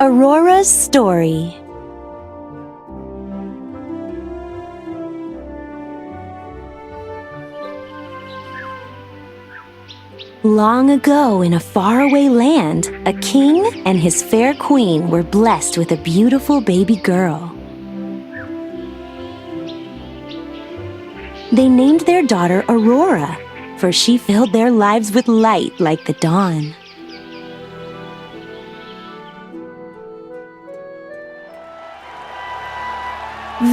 Aurora's story. Long ago in a faraway land, a king and his fair queen were blessed with a beautiful baby girl. They named their daughter Aurora, for she filled their lives with light like the dawn.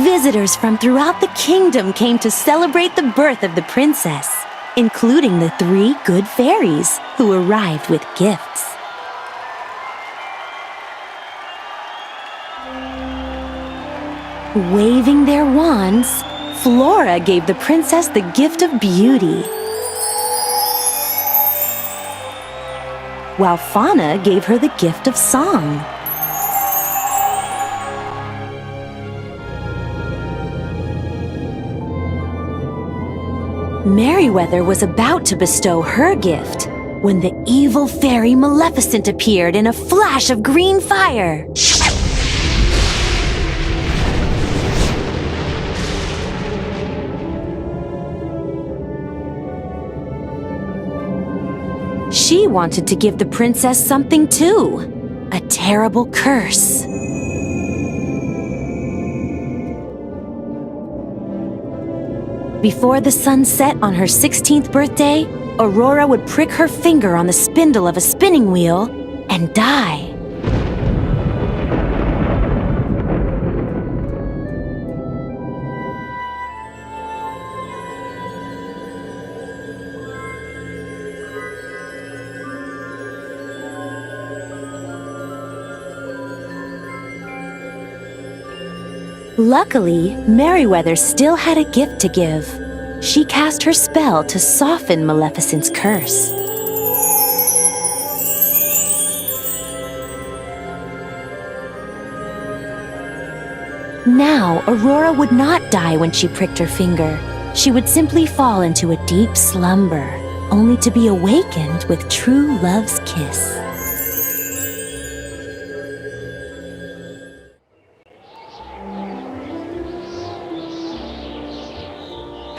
Visitors from throughout the kingdom came to celebrate the birth of the princess, including the 3 good fairies who arrived with gifts. Waving their wands, Flora gave the princess the gift of beauty, while Fauna gave her the gift of song. Merryweather was about to bestow her gift when the evil fairy Maleficent appeared in a flash of green fire. She wanted to give the princess something too, a terrible curse. Before the sun set on her 16th birthday, Aurora would prick her finger on the spindle of a spinning wheel and die. Luckily, Merryweather still had a gift to give. She cast her spell to soften Maleficent's curse. Now, Aurora would not die when she pricked her finger. She would simply fall into a deep slumber, only to be awakened with true love's kiss.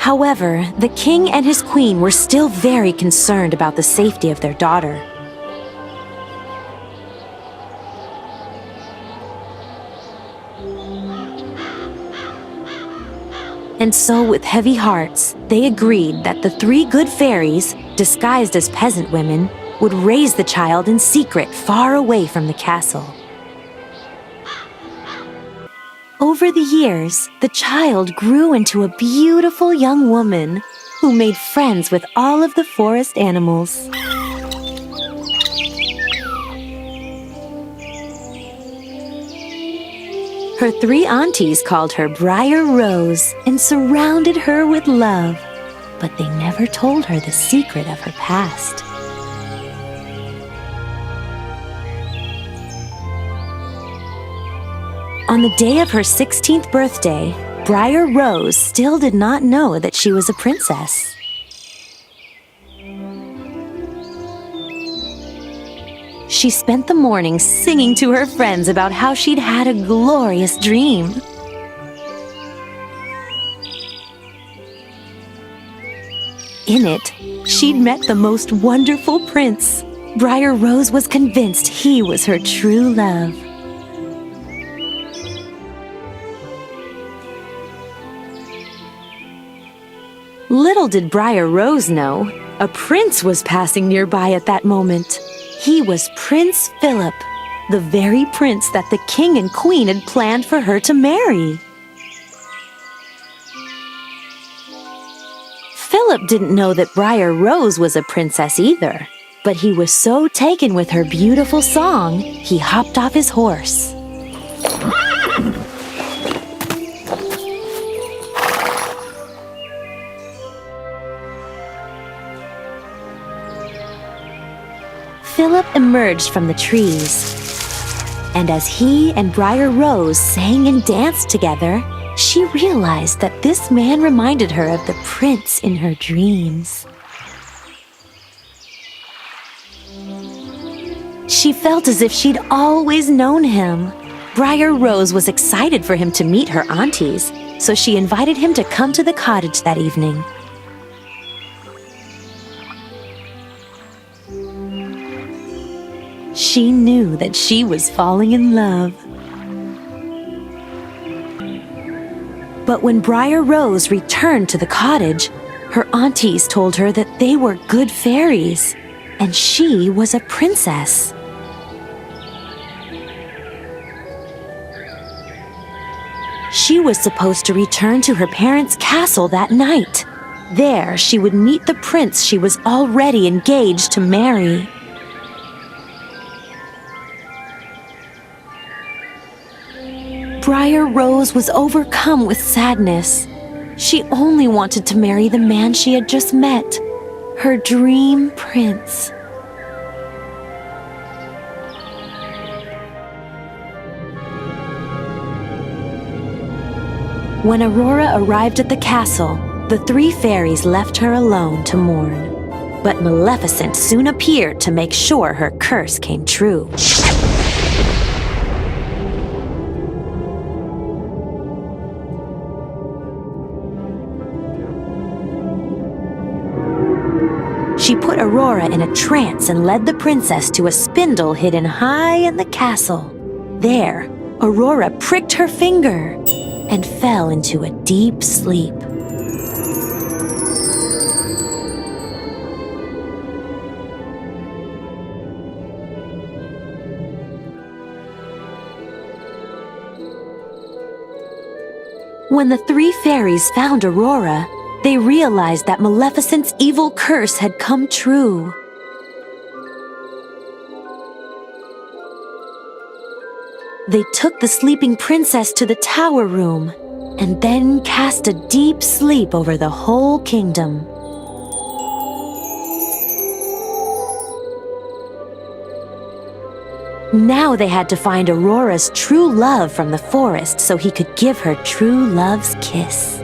However, the king and his queen were still very concerned about the safety of their daughter. And so, with heavy hearts, they agreed that the 3 good fairies, disguised as peasant women, would raise the child in secret far away from the castle. Over the years, the child grew into a beautiful young woman who made friends with all of the forest animals. Her 3 aunties called her Briar Rose and surrounded her with love, but they never told her the secret of her past. On the day of her 16th birthday, Briar Rose still did not know that she was a princess. She spent the morning singing to her friends about how she'd had a glorious dream. In it, she'd met the most wonderful prince. Briar Rose was convinced he was her true love. Little did Briar Rose know, a prince was passing nearby at that moment. He was Prince Philip, the very prince that the king and queen had planned for her to marry. Philip didn't know that Briar Rose was a princess either, but he was so taken with her beautiful song, he hopped off his horse. Philip emerged from the trees, and as he and Briar Rose sang and danced together, she realized that this man reminded her of the prince in her dreams. She felt as if she'd always known him. Briar Rose was excited for him to meet her aunties, so she invited him to come to the cottage that evening. She knew that she was falling in love. But when Briar Rose returned to the cottage, her aunties told her that they were good fairies, and she was a princess. She was supposed to return to her parents' castle that night. There, she would meet the prince she was already engaged to marry. Briar Rose was overcome with sadness. She only wanted to marry the man she had just met, her dream prince. When Aurora arrived at the castle, the three fairies left her alone to mourn. But Maleficent soon appeared to make sure her curse came true. She put Aurora in a trance and led the princess to a spindle hidden high in the castle. There, Aurora pricked her finger and fell into a deep sleep. When the three fairies found Aurora, they realized that Maleficent's evil curse had come true. They took the sleeping princess to the tower room and then cast a deep sleep over the whole kingdom. Now they had to find Aurora's true love from the forest so he could give her true love's kiss.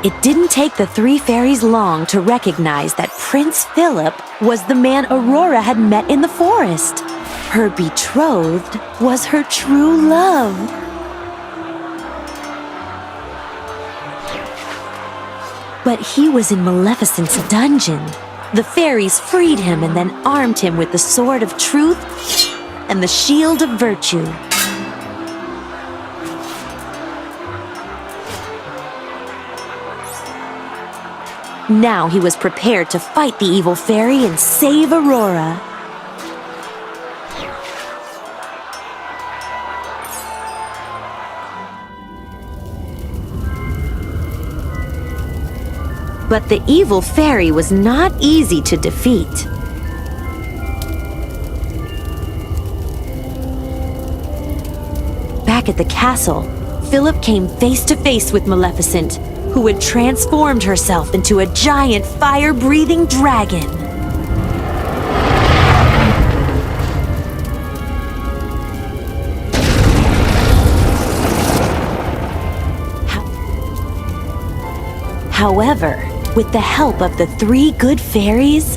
It didn't take the three fairies long to recognize that Prince Philip was the man Aurora had met in the forest. Her betrothed was her true love. But he was in Maleficent's dungeon. The fairies freed him and then armed him with the sword of truth and the shield of virtue. Now he was prepared to fight the evil fairy and save Aurora. But the evil fairy was not easy to defeat. Back at the castle, Philip came face to face with Maleficent, who had transformed herself into a giant fire-breathing dragon. However, with the help of the three good fairies,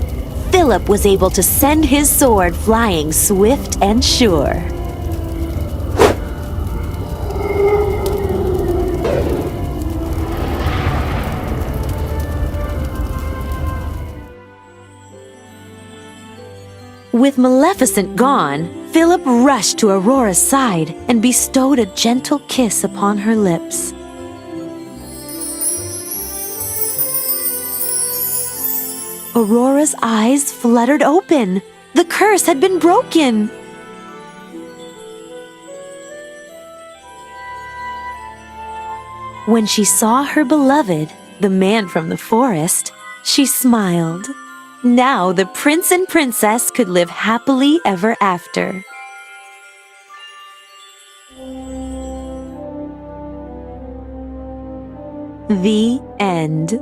Philip was able to send his sword flying swift and sure. With Maleficent gone, Philip rushed to Aurora's side and bestowed a gentle kiss upon her lips. Aurora's eyes fluttered open. The curse had been broken. When she saw her beloved, the man from the forest, she smiled. Now the prince and princess could live happily ever after. The end.